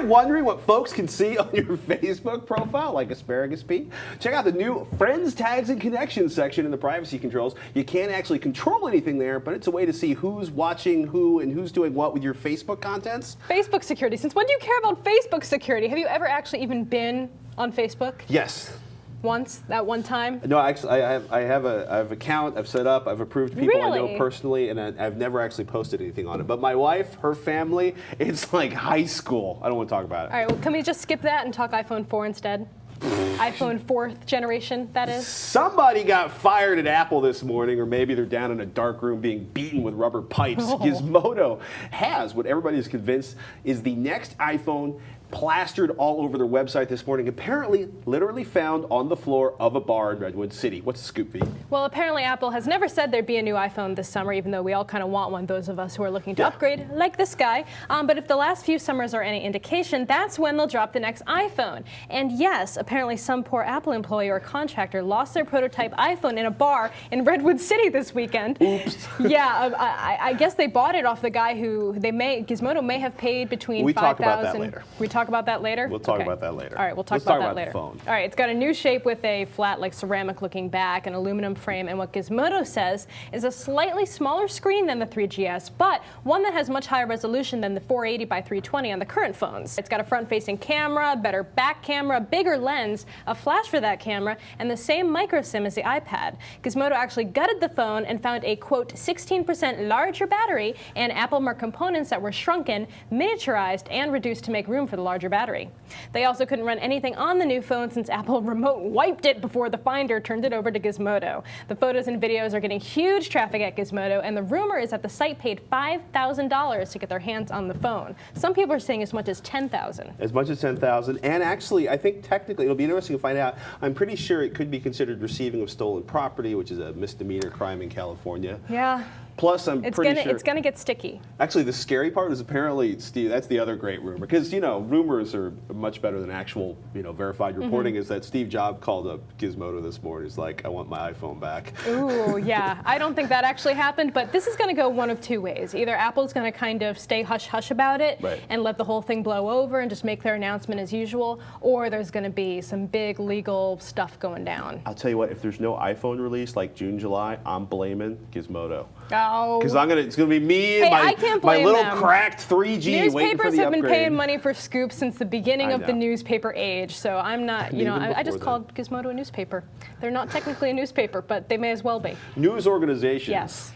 wondering what folks can see on your Facebook profile, like Asparagus Pete? Check out the new Friends, Tags, and Connections section in the privacy controls. You can't actually control anything there, but it's a way to see who's watching who and who's doing what with your Facebook contents. Facebook security. Since when do you care about Facebook security? Have you ever actually even been on Facebook? Yes. Once, that one time? No, actually, I have an account I've set up. I've approved people I know Really? personally, and I've never actually posted anything on it. But my wife, her family, it's like high school. I don't want to talk about it. All right, well, can we just skip that and talk iPhone 4 instead? iPhone 4th generation, that is. Somebody got fired at Apple this morning, or maybe they're down in a dark room being beaten with rubber pipes. Gizmodo has what everybody is convinced is the next iPhone, plastered all over their website this morning, apparently literally found on the floor of a bar in Redwood City. What's the scoop, V? Well, apparently Apple has never said there'd be a new iPhone this summer, even though we all kind of want one, those of us who are looking to upgrade, like this guy. But if the last few summers are any indication, that's when they'll drop the next iPhone. And yes, apparently some poor Apple employee or contractor lost their prototype iPhone in a bar in Redwood City this weekend. Oops. Yeah, I guess they bought it off the guy who Gizmodo may have paid between $5,000. We talk about that later. We talk about that later? We'll talk about that later. All right, we'll talk Let's about talk that about later. the phone. All right, it's got a new shape with a flat, like ceramic-looking back and aluminum frame, and what Gizmodo says is a slightly smaller screen than the 3GS, but one that has much higher resolution than the 480 by 320 on the current phones. It's got a front-facing camera, better back camera, bigger lens, a flash for that camera, and the same micro SIM as the iPad. Gizmodo actually gutted the phone and found a, quote, 16% larger battery and Apple marked components that were shrunken, miniaturized, and reduced to make room for the larger battery. They also couldn't run anything on the new phone since Apple remote wiped it before the Finder turned it over to Gizmodo. The photos and videos are getting huge traffic at Gizmodo, and the rumor is that the site paid $5,000 to get their hands on the phone. Some people are saying as much as $10,000. As much as $10,000, and actually, I think technically it'll be interesting to find out. I'm pretty sure it could be considered receiving of stolen property, which is a misdemeanor crime in California. Yeah. Plus, I'm pretty sure it's gonna get sticky. Actually, the scary part is apparently, Steve, that's the other great rumor, because rumors are much better than actual verified reporting. Is that Steve Jobs called up Gizmodo this morning? He's like, I want my iPhone back. Ooh, yeah. I don't think that actually happened, but this is going to go one of two ways. Either Apple's going to kind of stay hush-hush about it and let the whole thing blow over and just make their announcement as usual, or there's going to be some big legal stuff going down. I'll tell you what, if there's no iPhone release like June, July, I'm blaming Gizmodo. Oh. Because it's going to be me and my little cracked 3G waiting for the Newspapers have been upgrade. paying money for scoops since the beginning of the newspaper age, so I'm not, I just then. called Gizmodo a newspaper. They're not technically a newspaper, but they may as well be. News organizations. Yes.